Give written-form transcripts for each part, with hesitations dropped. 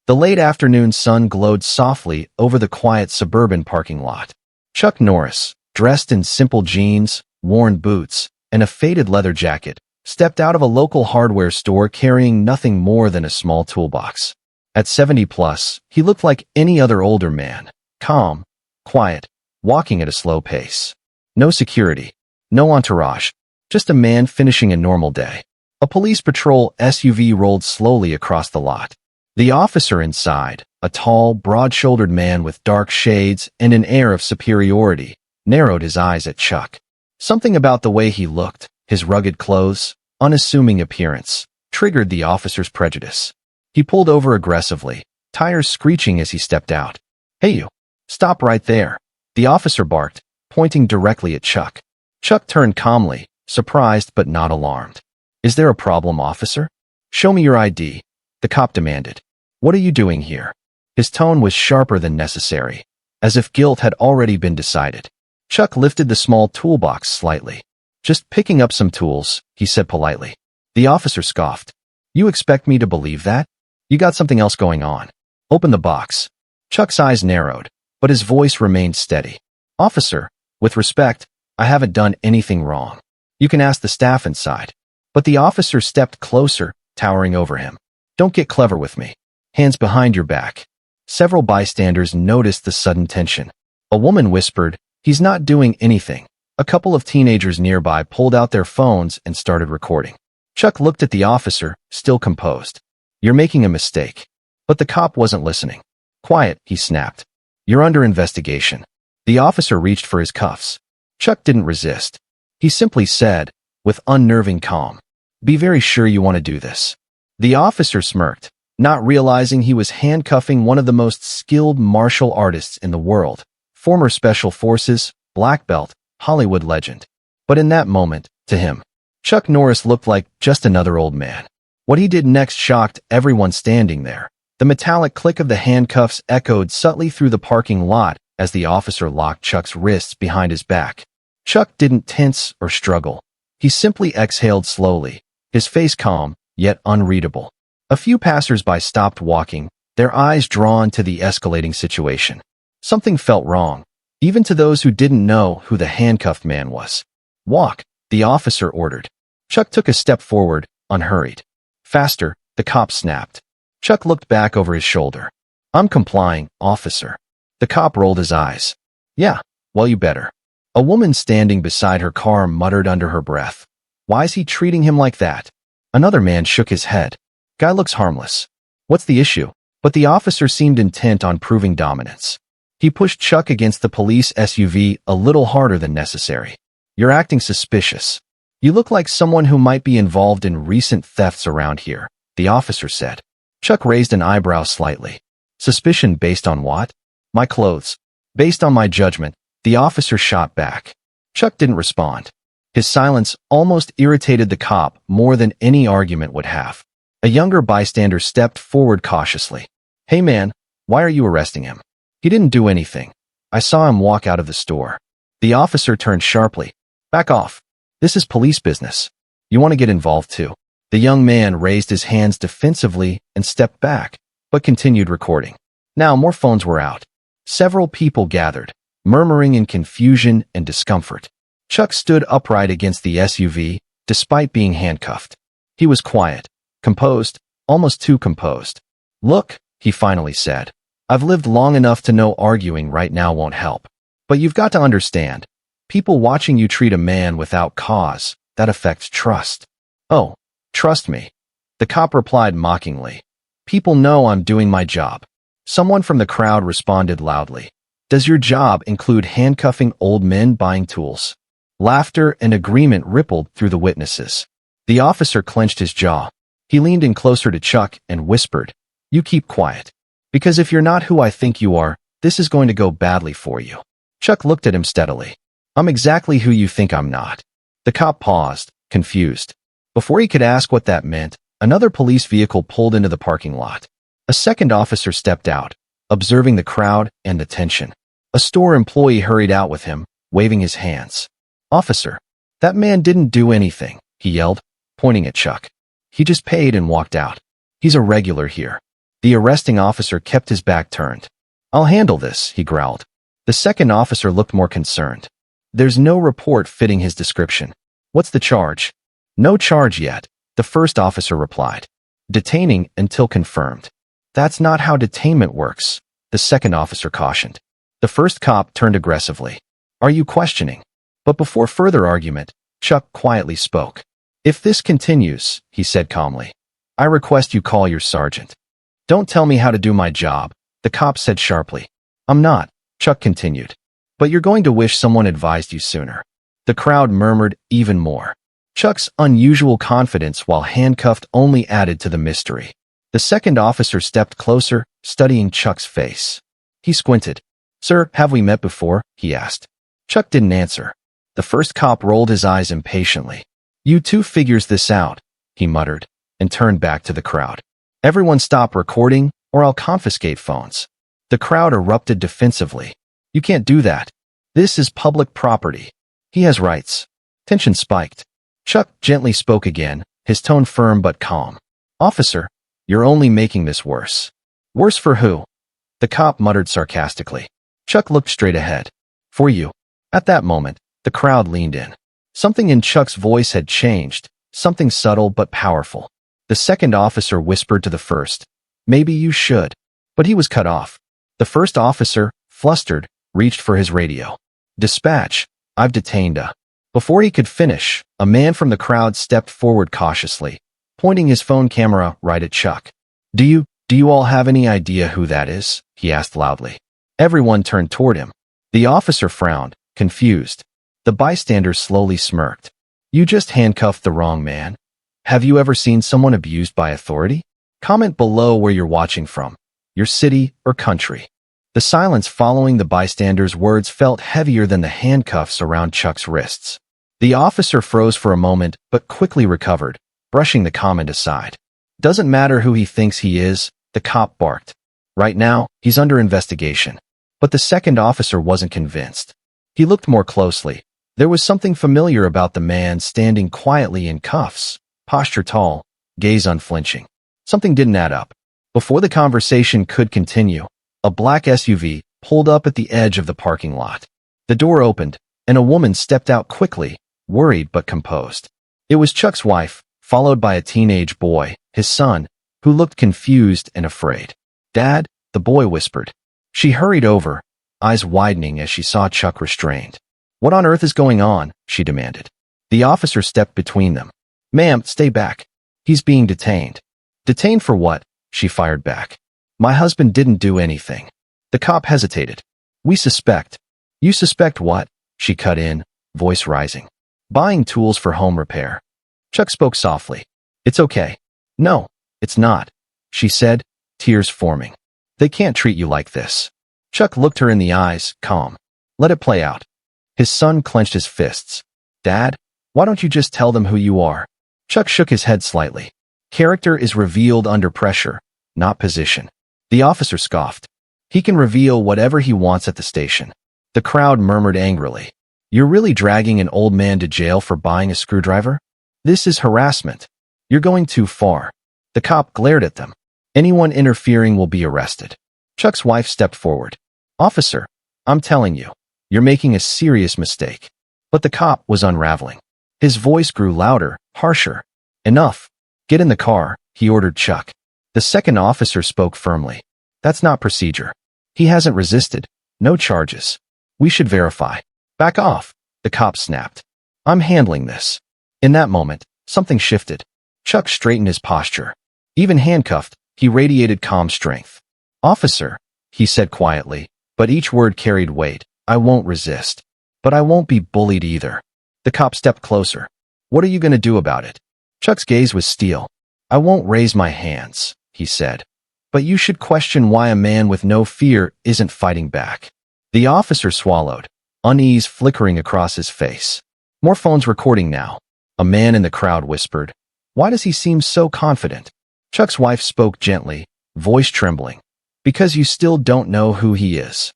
The late afternoon sun glowed softly over the quiet suburban parking lot. Chuck Norris, dressed in simple jeans, worn boots, and a faded leather jacket, stepped out of a local hardware store carrying nothing more than a small toolbox. At 70 plus, he looked like any other older man, calm, quiet, walking at a slow pace. No security, no entourage, just a man finishing a normal day. A police patrol SUV rolled slowly across the lot. The officer inside, a tall, broad-shouldered man with dark shades and an air of superiority, narrowed his eyes at Chuck. Something about the way he looked, his rugged clothes, unassuming appearance, triggered the officer's prejudice. He pulled over aggressively, tires screeching as he stepped out. "Hey you, stop right there," the officer barked, pointing directly at Chuck. Chuck turned calmly, surprised but not alarmed. "Is there a problem, officer?" "Show me your ID," the cop demanded. "What are you doing here?" His tone was sharper than necessary, as if guilt had already been decided. Chuck lifted the small toolbox slightly. "Just picking up some tools," he said politely. The officer scoffed. "You expect me to believe that? You got something else going on. Open the box." Chuck's eyes narrowed, but his voice remained steady. "Officer, with respect, I haven't done anything wrong. You can ask the staff inside." But the officer stepped closer, towering over him. "Don't get clever with me. Hands behind your back." Several bystanders noticed the sudden tension. A woman whispered, "He's not doing anything." A couple of teenagers nearby pulled out their phones and started recording. Chuck looked at the officer, still composed. "You're making a mistake." But the cop wasn't listening. "Quiet," he snapped. "You're under investigation." The officer reached for his cuffs. Chuck didn't resist. He simply said, with unnerving calm, "Be very sure you want to do this." The officer smirked, not realizing he was handcuffing one of the most skilled martial artists in the world, former Special Forces, black belt, Hollywood legend. But in that moment, to him, Chuck Norris looked like just another old man. What he did next shocked everyone standing there. The metallic click of the handcuffs echoed subtly through the parking lot as the officer locked Chuck's wrists behind his back. Chuck didn't tense or struggle. He simply exhaled slowly, his face calm, yet unreadable. A few passers-by stopped walking, their eyes drawn to the escalating situation. Something felt wrong, even to those who didn't know who the handcuffed man was. "Walk," the officer ordered. Chuck took a step forward, unhurried. "Faster," the cop snapped. Chuck looked back over his shoulder. "I'm complying, officer." The cop rolled his eyes. "Yeah, well you better." A woman standing beside her car muttered under her breath. "Why is he treating him like that?" Another man shook his head. "Guy looks harmless. What's the issue?" But the officer seemed intent on proving dominance. He pushed Chuck against the police SUV a little harder than necessary. "You're acting suspicious. You look like someone who might be involved in recent thefts around here," the officer said. Chuck raised an eyebrow slightly. "Suspicion based on what?" "My clothes." "Based on my judgment," the officer shot back. Chuck didn't respond. His silence almost irritated the cop more than any argument would have. A younger bystander stepped forward cautiously. "Hey man, why are you arresting him?" "He didn't do anything. I saw him walk out of the store." The officer turned sharply. "Back off. This is police business. You want to get involved too." The young man raised his hands defensively and stepped back, but continued recording. Now more phones were out. Several people gathered, murmuring in confusion and discomfort. Chuck stood upright against the SUV, despite being handcuffed. He was quiet, composed, almost too composed. "Look," he finally said, "I've lived long enough to know arguing right now won't help. But you've got to understand, people watching you treat a man without cause, that affects trust." "Oh, trust me," the cop replied mockingly. "People know I'm doing my job." Someone from the crowd responded loudly. "Does your job include handcuffing old men buying tools?" Laughter and agreement rippled through the witnesses. The officer clenched his jaw. He leaned in closer to Chuck and whispered, "You keep quiet. Because if you're not who I think you are, this is going to go badly for you." Chuck looked at him steadily. "I'm exactly who you think I'm not." The cop paused, confused. Before he could ask what that meant, another police vehicle pulled into the parking lot. A second officer stepped out, observing the crowd and the tension. A store employee hurried out with him, waving his hands. "Officer, that man didn't do anything," he yelled, pointing at Chuck. "He just paid and walked out. He's a regular here." The arresting officer kept his back turned. "I'll handle this," he growled. The second officer looked more concerned. "There's no report fitting his description." "What's the charge?" "No charge yet," the first officer replied. "Detaining until confirmed." "That's not how detainment works," the second officer cautioned. The first cop turned aggressively. "Are you questioning?" But before further argument, Chuck quietly spoke. "If this continues," he said calmly, "I request you call your sergeant." "Don't tell me how to do my job," the cop said sharply. "I'm not," Chuck continued. "But you're going to wish someone advised you sooner." The crowd murmured even more. Chuck's unusual confidence while handcuffed only added to the mystery. The second officer stepped closer, studying Chuck's face. He squinted. "Sir, have we met before?" he asked. Chuck didn't answer. The first cop rolled his eyes impatiently. "You two figures this out," he muttered, and turned back to the crowd. "Everyone stop recording, or I'll confiscate phones." The crowd erupted defensively. "You can't do that. This is public property. He has rights." Tension spiked. Chuck gently spoke again, his tone firm but calm. "Officer, you're only making this worse." "Worse for who?" The cop muttered sarcastically. Chuck looked straight ahead. "For you." At that moment, the crowd leaned in. Something in Chuck's voice had changed, something subtle but powerful. The second officer whispered to the first, "Maybe you should." But he was cut off. The first officer, flustered, reached for his radio. "Dispatch, I've detained a..." Before he could finish, a man from the crowd stepped forward cautiously, pointing his phone camera right at Chuck. Do you all have any idea who that is?" he asked loudly. Everyone turned toward him. The officer frowned, confused. The bystanders slowly smirked. "You just handcuffed the wrong man. Have you ever seen someone abused by authority? Comment below where you're watching from, your city or country." The silence following the bystanders' words felt heavier than the handcuffs around Chuck's wrists. The officer froze for a moment, but quickly recovered, brushing the comment aside. "Doesn't matter who he thinks he is," the cop barked. "Right now, he's under investigation." But the second officer wasn't convinced. He looked more closely. There was something familiar about the man standing quietly in cuffs, posture tall, gaze unflinching. Something didn't add up. Before the conversation could continue, a black SUV pulled up at the edge of the parking lot. The door opened, and a woman stepped out quickly, worried but composed. It was Chuck's wife, followed by a teenage boy, his son, who looked confused and afraid. "Dad," the boy whispered. She hurried over, eyes widening as she saw Chuck restrained. "What on earth is going on?" she demanded. The officer stepped between them. "Ma'am, stay back. He's being detained." "Detained for what?" she fired back. "My husband didn't do anything." The cop hesitated. "We suspect." "You suspect what?" she cut in, voice rising. "Buying tools for home repair." Chuck spoke softly. "It's okay." "No, it's not," she said, tears forming. "They can't treat you like this." Chuck looked her in the eyes, calm. "Let it play out." His son clenched his fists. "Dad, why don't you just tell them who you are?" Chuck shook his head slightly. "Character is revealed under pressure, not position." The officer scoffed. "He can reveal whatever he wants at the station." The crowd murmured angrily. "You're really dragging an old man to jail for buying a screwdriver? This is harassment. You're going too far." The cop glared at them. "Anyone interfering will be arrested." Chuck's wife stepped forward. "Officer, I'm telling you, you're making a serious mistake." But the cop was unraveling. His voice grew louder, harsher. "Enough. Get in the car," he ordered Chuck. The second officer spoke firmly. "That's not procedure. He hasn't resisted. No charges. We should verify." "Back off," the cop snapped. "I'm handling this." In that moment, something shifted. Chuck straightened his posture. Even handcuffed, he radiated calm strength. "Officer," he said quietly, but each word carried weight, "I won't resist. But I won't be bullied either." The cop stepped closer. "What are you going to do about it?" Chuck's gaze was steel. "I won't raise my hands," he said. "But you should question why a man with no fear isn't fighting back." The officer swallowed, unease flickering across his face. "More phones recording now," a man in the crowd whispered. "Why does he seem so confident?" Chuck's wife spoke gently, voice trembling. "Because you still don't know who he is."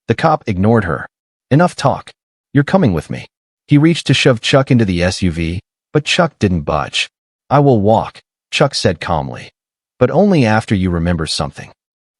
The cop ignored her. "Enough talk. You're coming with me." He reached to shove Chuck into the SUV, but Chuck didn't budge. "I will walk," Chuck said calmly. but only after you remember something.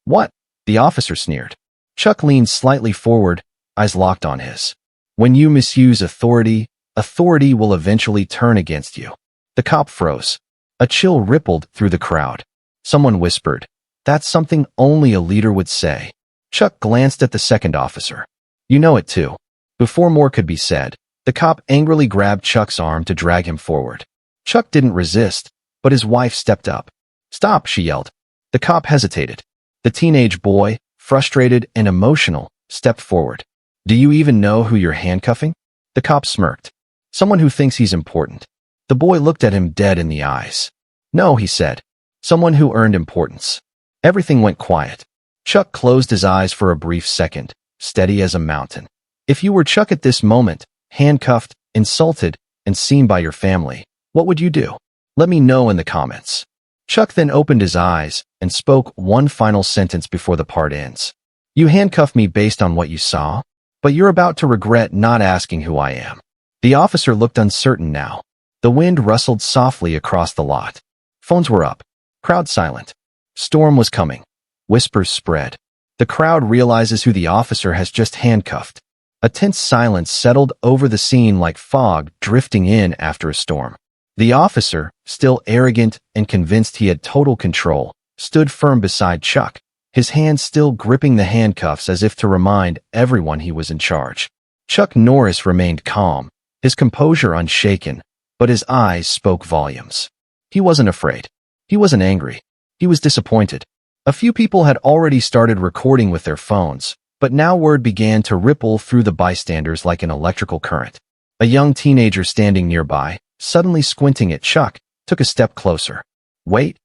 What? The officer sneered. Chuck leaned slightly forward, eyes locked on his. When you misuse authority, authority will eventually turn against you. The cop froze. A chill rippled through the crowd. Someone whispered, "That's something only a leader would say." Chuck glanced at the second officer. "You know it too." Before more could be said, the cop angrily grabbed Chuck's arm to drag him forward. Chuck didn't resist, but his wife stepped up. "Stop," she yelled. The cop hesitated. The teenage boy, frustrated and emotional, stepped forward. "Do you even know who you're handcuffing?" The cop smirked. "Someone who thinks he's important." The boy looked at him dead in the eyes. "No," he said. "Someone who earned importance." Everything went quiet. Chuck closed his eyes for a brief second, steady as a mountain. If you were Chuck at this moment, handcuffed, insulted, and seen by your family, what would you do? Let me know in the comments. Chuck then opened his eyes and spoke one final sentence before the part ends. "You handcuffed me based on what you saw, but you're about to regret not asking who I am." The officer looked uncertain now. The wind rustled softly across the lot. Phones were up. Crowd silent. Storm was coming. Whispers spread. The crowd realizes who the officer has just handcuffed. A tense silence settled over the scene like fog drifting in after a storm. The officer, still arrogant and convinced he had total control, stood firm beside Chuck, his hand still gripping the handcuffs as if to remind everyone he was in charge. Chuck Norris remained calm, his composure unshaken, but his eyes spoke volumes. He wasn't afraid. He wasn't angry. He was disappointed. A few people had already started recording with their phones, but now word began to ripple through the bystanders like an electrical current. A young teenager standing nearby, suddenly squinting at Chuck, took a step closer. "Wait,"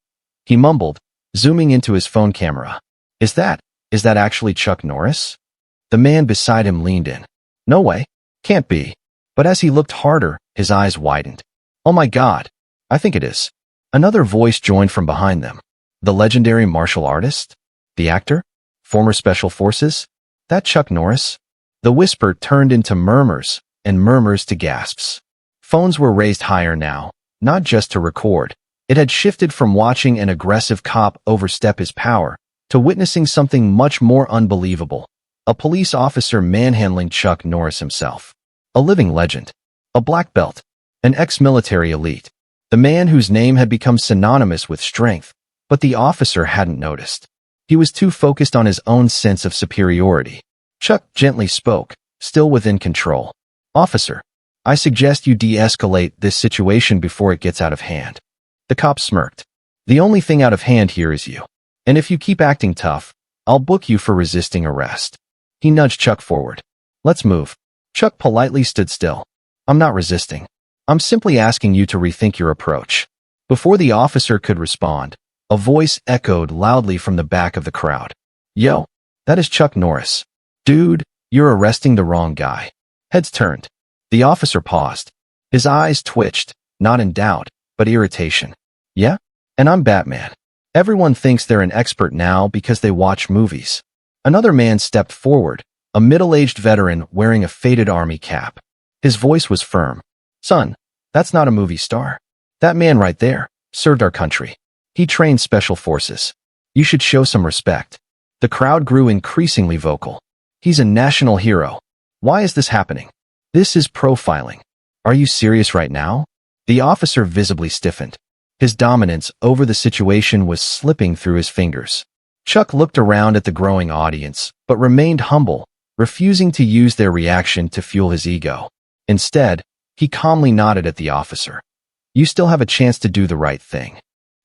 he mumbled, zooming into his phone camera. Is that actually Chuck Norris?" The man beside him leaned in. "No way. Can't be." But as he looked harder, his eyes widened. "Oh my God. I think it is." Another voice joined from behind them. "The legendary martial artist? The actor? Former Special Forces? That Chuck Norris?" The whisper turned into murmurs, and murmurs to gasps. Phones were raised higher now, not just to record. It had shifted from watching an aggressive cop overstep his power to witnessing something much more unbelievable. A police officer manhandling Chuck Norris himself. A living legend. A black belt. An ex-military elite. The man whose name had become synonymous with strength, but the officer hadn't noticed. He was too focused on his own sense of superiority. Chuck gently spoke, still within control. "Officer, I suggest you de-escalate this situation before it gets out of hand." The cop smirked. "The only thing out of hand here is you. And if you keep acting tough, I'll book you for resisting arrest." He nudged Chuck forward. "Let's move." Chuck politely stood still. "I'm not resisting. I'm simply asking you to rethink your approach." Before the officer could respond, a voice echoed loudly from the back of the crowd. "Yo, that is Chuck Norris. Dude, you're arresting the wrong guy." Heads turned. The officer paused. His eyes twitched, not in doubt, but irritation. "Yeah? And I'm Batman. Everyone thinks they're an expert now because they watch movies." Another man stepped forward, a middle-aged veteran wearing a faded army cap. His voice was firm. "Son, that's not a movie star. That man right there served our country. He trained special forces. You should show some respect." The crowd grew increasingly vocal. "He's a national hero. Why is this happening? This is profiling. Are you serious right now?" The officer visibly stiffened. His dominance over the situation was slipping through his fingers. Chuck looked around at the growing audience, but remained humble, refusing to use their reaction to fuel his ego. Instead, he calmly nodded at the officer. "You still have a chance to do the right thing."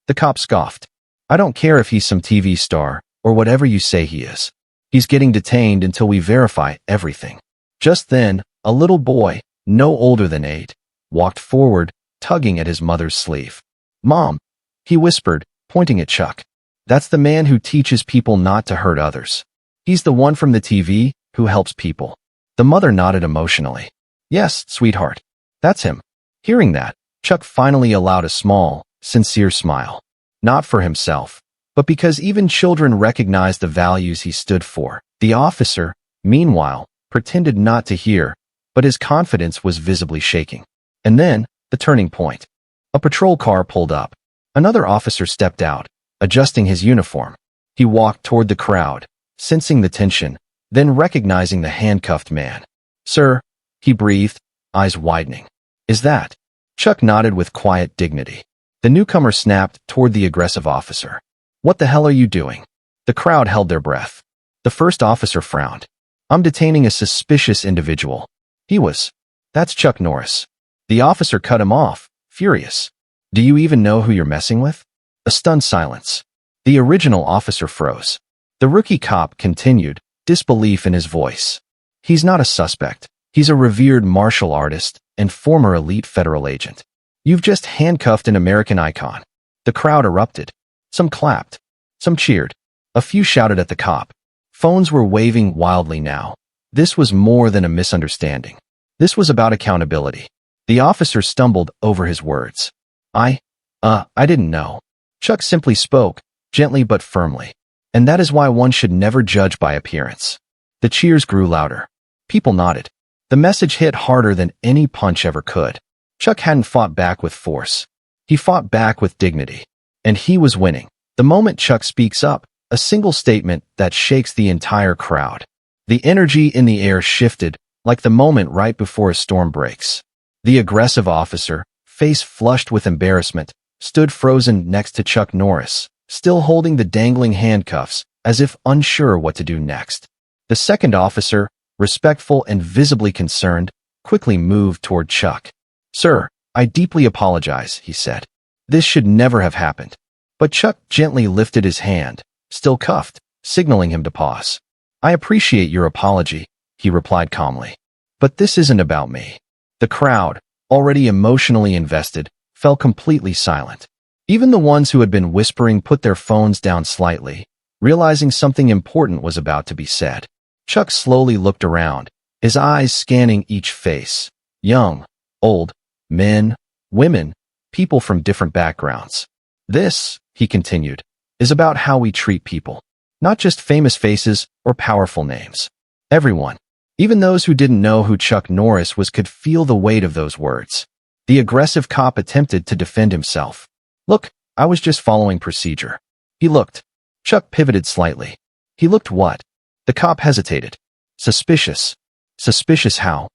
The cop scoffed. "I don't care if he's some TV star or whatever you say he is. He's getting detained until we verify everything." Just then, a little boy, no older than 8, walked forward, tugging at his mother's sleeve. "Mom," he whispered, pointing at Chuck. "That's the man who teaches people not to hurt others. He's the one from the TV who helps people." The mother nodded emotionally. "Yes, sweetheart. That's him." Hearing that, Chuck finally allowed a small, sincere smile. Not for himself, but because even children recognized the values he stood for. The officer, meanwhile, pretended not to hear, but his confidence was visibly shaking. And then, the turning point. A patrol car pulled up. Another officer stepped out, adjusting his uniform. He walked toward the crowd, sensing the tension, then recognizing the handcuffed man. "Sir," he breathed, eyes widening. "Is that?" Chuck nodded with quiet dignity. The newcomer snapped toward the aggressive officer. "What the hell are you doing?" The crowd held their breath. The first officer frowned. "I'm detaining a suspicious individual." He was. "That's Chuck Norris." The officer cut him off, furious. "Do you even know who you're messing with?" A stunned silence. The original officer froze. The rookie cop continued, disbelief in his voice. "He's not a suspect. He's a revered martial artist and former elite federal agent. You've just handcuffed an American icon." The crowd erupted. Some clapped. Some cheered. A few shouted at the cop. Phones were waving wildly now. This was more than a misunderstanding. This was about accountability. The officer stumbled over his words. I didn't know." Chuck simply spoke, gently but firmly. "And that is why one should never judge by appearance." The cheers grew louder. People nodded. The message hit harder than any punch ever could. Chuck hadn't fought back with force. He fought back with dignity. And he was winning. The moment Chuck speaks up, a single statement that shakes the entire crowd. The energy in the air shifted, like the moment right before a storm breaks. The aggressive officer, face flushed with embarrassment, stood frozen next to Chuck Norris, still holding the dangling handcuffs, as if unsure what to do next. The second officer, respectful and visibly concerned, quickly moved toward Chuck. "Sir, I deeply apologize," he said. "This should never have happened." But Chuck gently lifted his hand, still cuffed, signaling him to pause. "I appreciate your apology," he replied calmly. "But this isn't about me." The crowd, already emotionally invested, fell completely silent. Even the ones who had been whispering put their phones down slightly, realizing something important was about to be said. Chuck slowly looked around, his eyes scanning each face. Young, old, men, women, people from different backgrounds. "This," he continued, "is about how we treat people. Not just famous faces or powerful names. Everyone. Even those who didn't know who Chuck Norris was could feel the weight of those words." The aggressive cop attempted to defend himself. "Look, I was just following procedure." He looked. Chuck pivoted slightly. "He looked what?" The cop hesitated. "Suspicious." "Suspicious how?"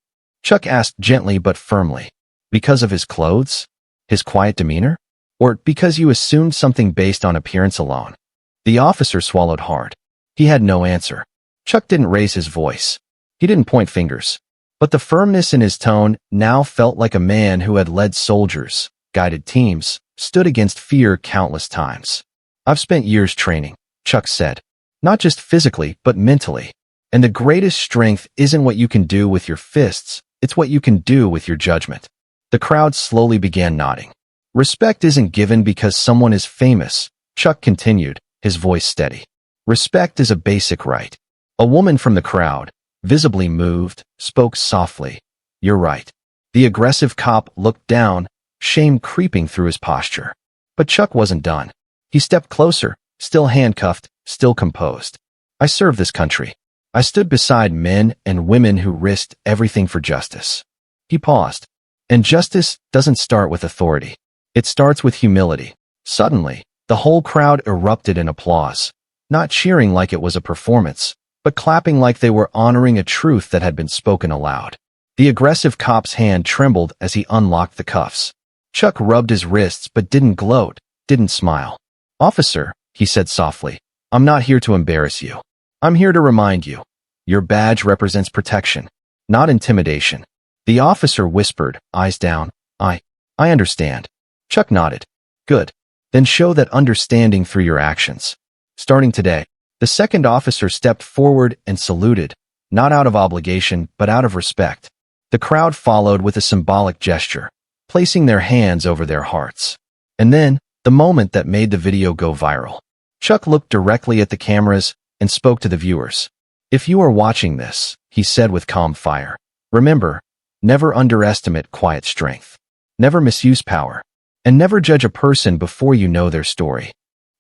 Chuck asked gently but firmly. "Because of his clothes? His quiet demeanor? Or because you assumed something based on appearance alone?" The officer swallowed hard. He had no answer. Chuck didn't raise his voice. He didn't point fingers. But the firmness in his tone now felt like a man who had led soldiers, guided teams, stood against fear countless times. "I've spent years training," Chuck said. "Not just physically, but mentally. And the greatest strength isn't what you can do with your fists, it's what you can do with your judgment." The crowd slowly began nodding. "Respect isn't given because someone is famous," Chuck continued, his voice steady. "Respect is a basic right." A woman from the crowd, visibly moved, spoke softly. "You're right." The aggressive cop looked down, shame creeping through his posture. But Chuck wasn't done. He stepped closer, still handcuffed, still composed. "I serve this country. I stood beside men and women who risked everything for justice." He paused. "And justice doesn't start with authority. It starts with humility." Suddenly, the whole crowd erupted in applause, not cheering like it was a performance, but clapping like they were honoring a truth that had been spoken aloud. The aggressive cop's hand trembled as he unlocked the cuffs. Chuck rubbed his wrists but didn't gloat, didn't smile. "Officer," he said softly, "I'm not here to embarrass you. I'm here to remind you. Your badge represents protection, not intimidation." The officer whispered, eyes down, I understand." Chuck nodded. "Good. Then show that understanding through your actions. Starting today." The second officer stepped forward and saluted, not out of obligation, but out of respect. The crowd followed with a symbolic gesture, placing their hands over their hearts. And then, the moment that made the video go viral. Chuck looked directly at the cameras and spoke to the viewers. "If you are watching this," he said with calm fire, "remember, never underestimate quiet strength. Never misuse power. And never judge a person before you know their story."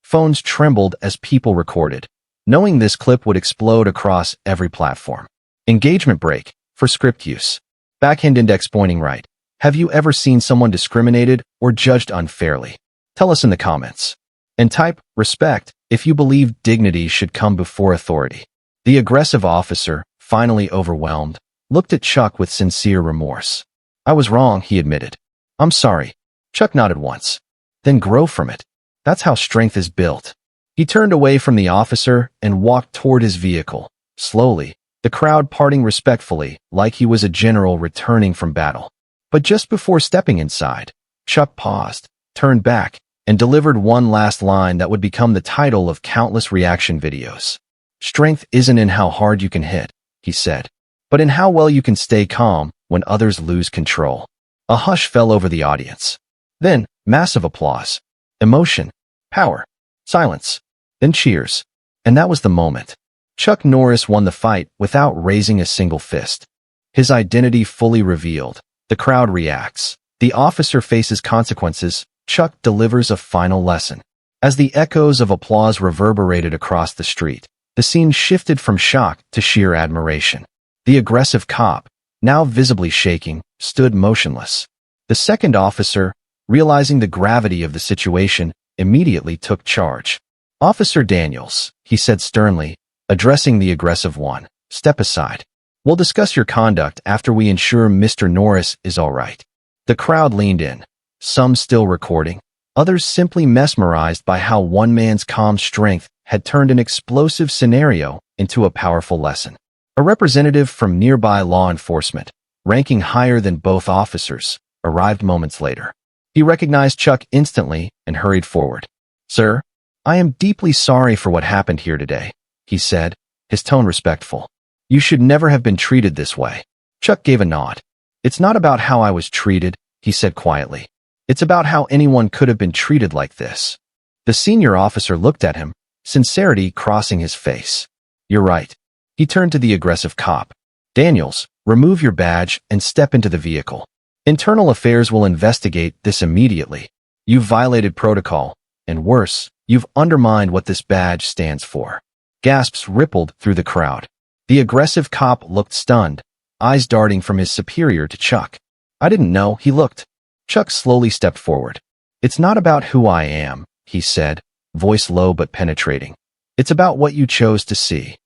Phones trembled as people recorded, knowing this clip would explode across every platform. Engagement break, for script use. Backhand index pointing right. Have you ever seen someone discriminated or judged unfairly? Tell us in the comments. And type respect if you believe dignity should come before authority. The aggressive officer, finally overwhelmed, looked at Chuck with sincere remorse. I was wrong, he admitted. I'm sorry. Chuck nodded once. Then grow from it. That's how strength is built. He turned away from the officer and walked toward his vehicle. Slowly, the crowd parting respectfully, like he was a general returning from battle. But just before stepping inside, Chuck paused, turned back, and delivered one last line that would become the title of countless reaction videos. Strength isn't in how hard you can hit, he said, but in how well you can stay calm when others lose control. A hush fell over the audience. Then, massive applause. Emotion. Power. Silence. Then cheers. And that was the moment. Chuck Norris won the fight without raising a single fist. His identity fully revealed. The crowd reacts. The officer faces consequences. Chuck delivers a final lesson. As the echoes of applause reverberated across the street, the scene shifted from shock to sheer admiration. The aggressive cop, now visibly shaking, stood motionless. The second officer, realizing the gravity of the situation, immediately took charge. Officer Daniels, he said sternly, addressing the aggressive one, step aside. We'll discuss your conduct after we ensure Mr. Norris is all right. The crowd leaned in, some still recording, others simply mesmerized by how one man's calm strength had turned an explosive scenario into a powerful lesson. A representative from nearby law enforcement, ranking higher than both officers, arrived moments later. He recognized Chuck instantly and hurried forward. Sir, I am deeply sorry for what happened here today, he said, his tone respectful. You should never have been treated this way. Chuck gave a nod. It's not about how I was treated, he said quietly. It's about how anyone could have been treated like this. The senior officer looked at him, sincerity crossing his face. You're right. He turned to the aggressive cop. Daniels, remove your badge and step into the vehicle. Internal Affairs will investigate this immediately. You've violated protocol, and worse, you've undermined what this badge stands for. Gasps rippled through the crowd. The aggressive cop looked stunned, eyes darting from his superior to Chuck. I didn't know, he looked. Chuck slowly stepped forward. It's not about who I am, he said, voice low but penetrating. It's about what you chose to see.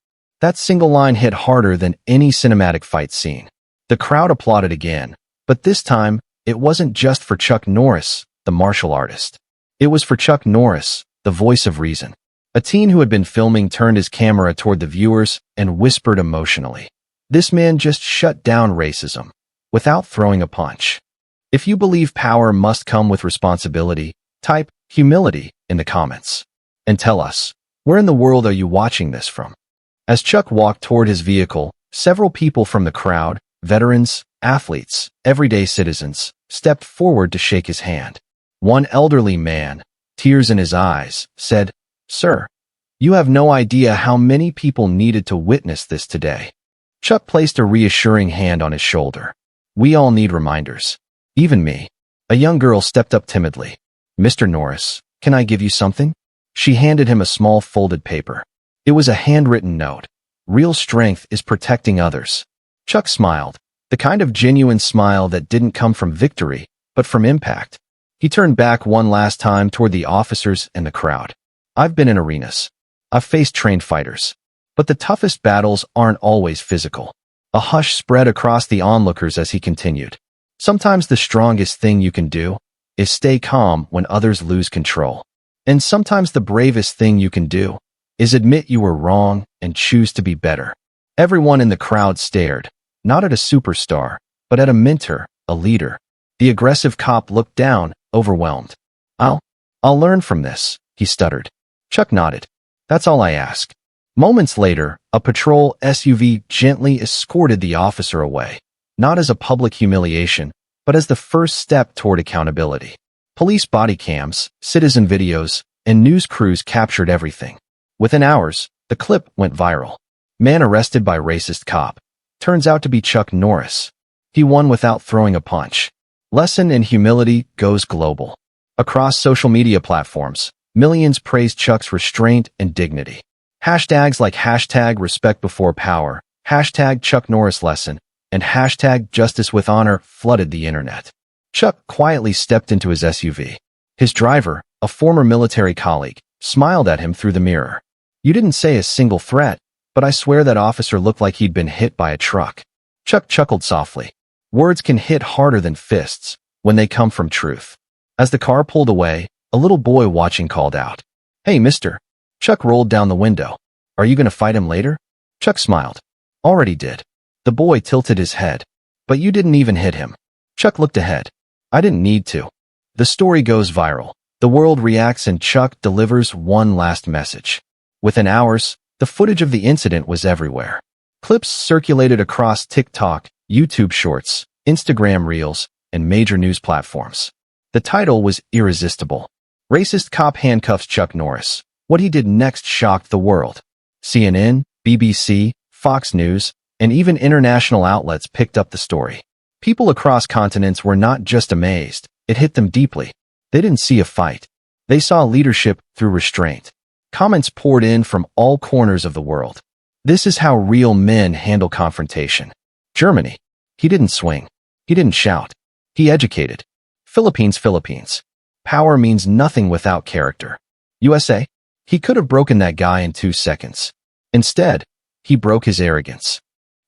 That single line hit harder than any cinematic fight scene. The crowd applauded again, but this time, it wasn't just for Chuck Norris, the martial artist. It was for Chuck Norris, the voice of reason. A teen who had been filming turned his camera toward the viewers and whispered emotionally. This man just shut down racism, without throwing a punch. If you believe power must come with responsibility, type humility in the comments. And tell us, where in the world are you watching this from? As Chuck walked toward his vehicle, several people from the crowd, veterans, athletes, everyday citizens, stepped forward to shake his hand. One elderly man, tears in his eyes, said, Sir, you have no idea how many people needed to witness this today. Chuck placed a reassuring hand on his shoulder. We all need reminders. Even me. A young girl stepped up timidly. Mr. Norris, can I give you something? She handed him a small folded paper. It was a handwritten note. Real strength is protecting others. Chuck smiled, the kind of genuine smile that didn't come from victory, but from impact. He turned back one last time toward the officers and the crowd. I've been in arenas. I've faced trained fighters. But the toughest battles aren't always physical. A hush spread across the onlookers as he continued. Sometimes the strongest thing you can do is stay calm when others lose control. And sometimes the bravest thing you can do is admit you were wrong and choose to be better. Everyone in the crowd stared, not at a superstar, but at a mentor, a leader. The aggressive cop looked down, overwhelmed. I'll learn from this, he stuttered. Chuck nodded. That's all I ask. Moments later, a patrol SUV gently escorted the officer away, not as a public humiliation, but as the first step toward accountability. Police body cams, citizen videos, and news crews captured everything. Within hours, the clip went viral. Man arrested by racist cop. Turns out to be Chuck Norris. He won without throwing a punch. Lesson in humility goes global. Across social media platforms, millions praised Chuck's restraint and dignity. Hashtags like hashtag respect before power, hashtag Chuck Norris lesson, and hashtag justice with honor flooded the internet. Chuck quietly stepped into his SUV. His driver, a former military colleague, smiled at him through the mirror. You didn't say a single threat, but I swear that officer looked like he'd been hit by a truck. Chuck chuckled softly. Words can hit harder than fists when they come from truth. As the car pulled away, a little boy watching called out, "Hey, mister." Chuck rolled down the window. "Are you going to fight him later?" Chuck smiled. "Already did." The boy tilted his head. "But you didn't even hit him." Chuck looked ahead. "I didn't need to." The story goes viral. The world reacts and Chuck delivers one last message. Within hours, the footage of the incident was everywhere. Clips circulated across TikTok, YouTube Shorts, Instagram Reels, and major news platforms. The title was irresistible. Racist Cop Handcuffs Chuck Norris. What he did next shocked the world. CNN, BBC, Fox News, and even international outlets picked up the story. People across continents were not just amazed, it hit them deeply. They didn't see a fight. They saw leadership through restraint. Comments poured in from all corners of the world. This is how real men handle confrontation. Germany. He didn't swing. He didn't shout. He educated. Philippines. Power means nothing without character. USA. He could have broken that guy in 2 seconds. Instead, he broke his arrogance.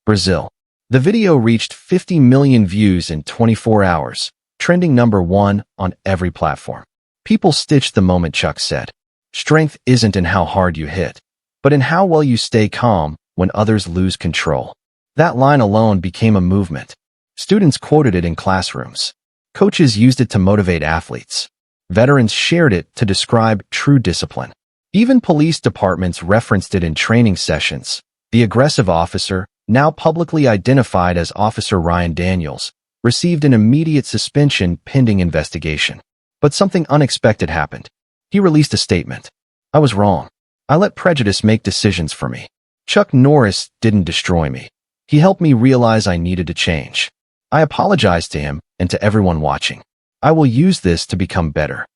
Brazil. The video reached 50 million views in 24 hours, trending #1 on every platform. People stitched the moment Chuck said, "Strength isn't in how hard you hit, but in how well you stay calm when others lose control." That line alone became a movement. Students quoted it in classrooms. Coaches used it to motivate athletes. Veterans shared it to describe true discipline. Even police departments referenced it in training sessions. The aggressive officer, now publicly identified as Officer Ryan Daniels, received an immediate suspension pending investigation. But something unexpected happened. He released a statement. "I was wrong. I let prejudice make decisions for me. Chuck Norris didn't destroy me. He helped me realize I needed to change. I apologize to him and to everyone watching. I will use this to become better."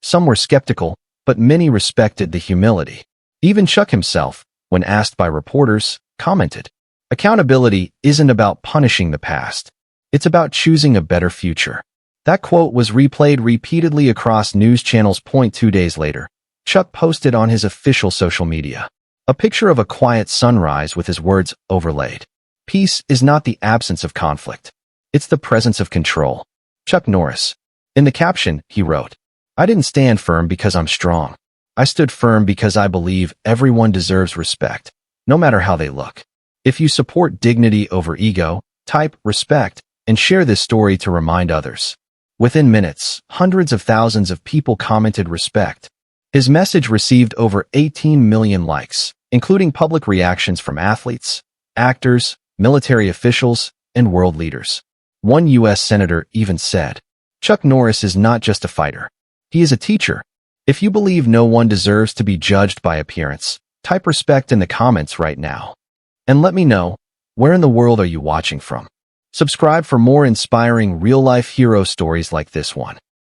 Some were skeptical, but many respected the humility. Even Chuck himself, when asked by reporters, commented, "Accountability isn't about punishing the past. It's about choosing a better future." That quote was replayed repeatedly across news channels. 2 days later, Chuck posted on his official social media a picture of a quiet sunrise with his words overlaid. "Peace is not the absence of conflict. It's the presence of control. Chuck Norris." In the caption, he wrote, "I didn't stand firm because I'm strong. I stood firm because I believe everyone deserves respect, no matter how they look." If you support dignity over ego, type respect and share this story to remind others. Within minutes, hundreds of thousands of people commented respect. His message received over 18 million likes, including public reactions from athletes, actors, military officials, and world leaders. One U.S. senator even said, "Chuck Norris is not just a fighter. He is a teacher." If you believe no one deserves to be judged by appearance, type respect in the comments right now. And let me know, where in the world are you watching from? Subscribe for more inspiring real-life hero stories like this one.